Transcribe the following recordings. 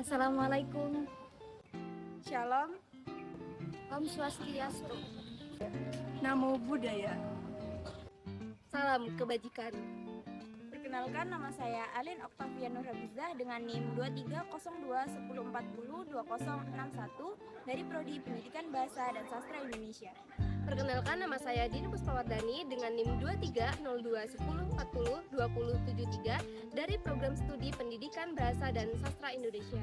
Assalamualaikum. Shalom, Om Swastiastu. Namo Buddhaya. Salam kebajikan. Perkenalkan, nama saya Alin Oktavian Nurhabizah dengan NIM 230210102061 dari Prodi Pendidikan Bahasa dan Sastra Indonesia. Perkenalkan, nama saya Dini Puspawardani dengan NIM 230210402073 dari Program Studi Pendidikan Bahasa dan Sastra Indonesia.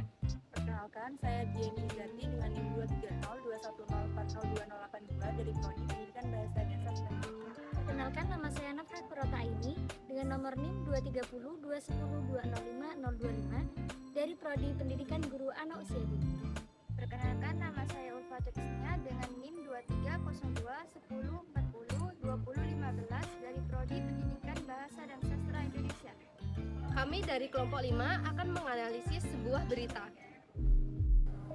Perkenalkan, saya Dieni Izarti dengan NIM 23021040282 dari Prodi Pendidikan Bahasa dan Sastra Indonesia. Perkenalkan, nama saya Nafrat Purwataini dengan nomor NIM 23021020525 dari Prodi Pendidikan Guru Anak Usia Dini. Perkenalkan, nama saya Ulfa Teksnya dengan NIM 230210402015 dari Prodi Pendidikan Bahasa dan Sastra Indonesia. Kami dari kelompok 5 akan menganalisis sebuah berita.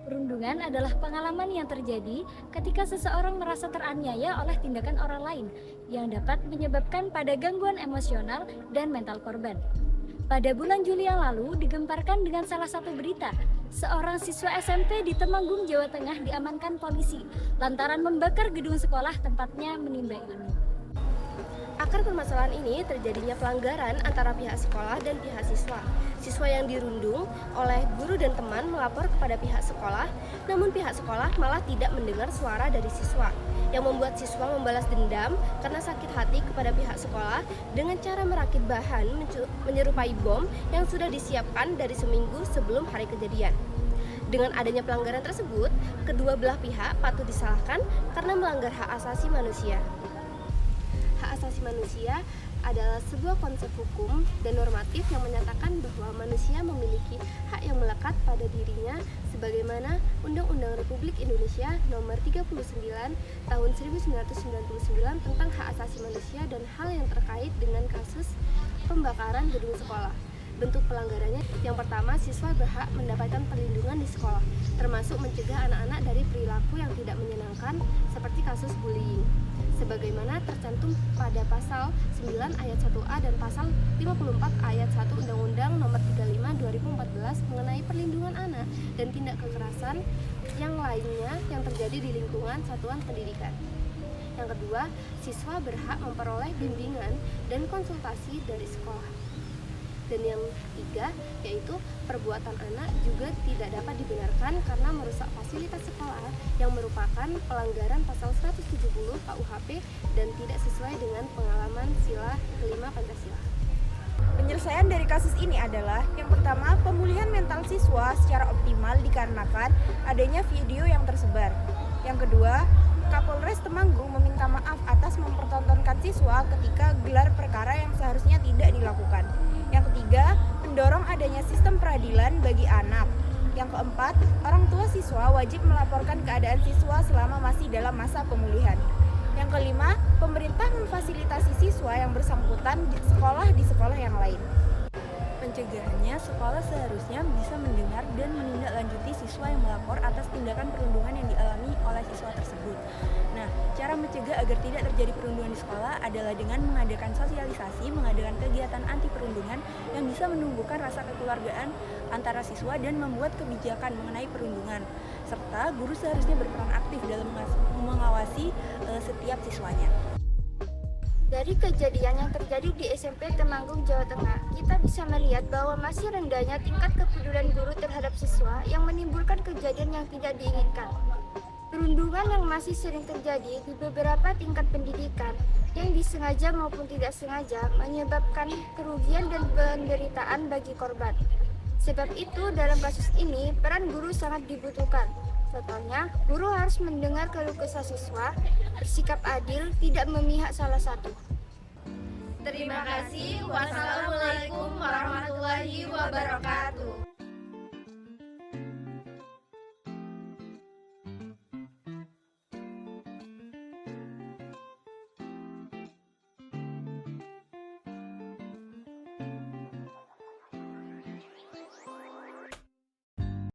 Perundungan adalah pengalaman yang terjadi ketika seseorang merasa teraniaya oleh tindakan orang lain yang dapat menyebabkan pada gangguan emosional dan mental korban. Pada bulan Juli yang lalu digemparkan dengan salah satu berita, seorang siswa SMP di Temanggung, Jawa Tengah diamankan polisi lantaran membakar gedung sekolah tempatnya menimba ilmu. Akar permasalahan ini terjadinya pelanggaran antara pihak sekolah dan pihak siswa. Siswa yang dirundung oleh guru dan teman melapor kepada pihak sekolah, namun pihak sekolah malah tidak mendengar suara dari siswa, yang membuat siswa membalas dendam karena sakit hati kepada pihak sekolah dengan cara merakit bahan menyerupai bom yang sudah disiapkan dari seminggu sebelum hari kejadian. Dengan adanya pelanggaran tersebut, kedua belah pihak patut disalahkan karena melanggar hak asasi manusia. Hak asasi manusia adalah sebuah konsep hukum dan normatif yang menyatakan bahwa manusia memiliki hak yang melekat pada dirinya sebagaimana Undang-Undang Republik Indonesia Nomor 39 Tahun 1999 tentang hak asasi manusia dan hal yang terkait dengan kasus pembakaran gedung sekolah. Bentuk pelanggarannya, yang pertama, siswa berhak mendapatkan perlindungan di sekolah, termasuk mencegah anak-anak dari perilaku yang tidak menyenangkan seperti kasus bullying, sebagaimana tercantum pada pasal 9 ayat 1A dan pasal 54 ayat 1 Undang-Undang Nomor 35 2014 mengenai perlindungan anak dan tindak kekerasan yang lainnya yang terjadi di lingkungan satuan pendidikan. Yang kedua, siswa berhak memperoleh bimbingan dan konsultasi dari sekolah. Dan yang ketiga, yaitu perbuatan anak juga tidak dapat dibenarkan karena merusak fasilitas sekolah yang merupakan pelanggaran pasal 170 KUHP dan tidak sesuai dengan pengalaman sila kelima Pancasila. Penyelesaian dari kasus ini adalah yang pertama, pemulihan mental siswa secara optimal dikarenakan adanya video yang tersebar. Yang kedua, Kapolres Temanggung meminta maaf atas mempertontonkan siswa ketika gelar perkara yang seharusnya tidak dilakukan. Yang ketiga, mendorong adanya sistem peradilan bagi anak. Yang keempat, orang tua siswa wajib melaporkan keadaan siswa selama masih dalam masa pemulihan. Yang kelima, pemerintah memfasilitasi siswa yang bersangkutan di sekolah yang lain. Pencegahannya, sekolah seharusnya bisa mendengar dan menindaklanjuti siswa yang melapor atas tindakan perundungan yang dialami oleh siswa tersebut. Nah, cara mencegah agar tidak terjadi perundungan di sekolah adalah dengan mengadakan sosialisasi, mengadakan kegiatan anti perundungan yang bisa menumbuhkan rasa kekeluargaan antara siswa dan membuat kebijakan mengenai perundungan. Serta guru seharusnya berperan aktif dalam mengawasi setiap siswanya. Dari kejadian yang terjadi di SMP Temanggung, Jawa Tengah, kita bisa melihat bahwa masih rendahnya tingkat kepedulian guru terhadap siswa yang menimbulkan kejadian yang tidak diinginkan. Perundungan yang masih sering terjadi di beberapa tingkat pendidikan yang disengaja maupun tidak sengaja menyebabkan kerugian dan penderitaan bagi korban. Sebab itu, dalam kasus ini, peran guru sangat dibutuhkan. Contohnya, guru harus mendengar keluh kesah siswa, bersikap adil, tidak memihak salah satu. Terima kasih. Wassalamualaikum warahmatullahi wabarakatuh.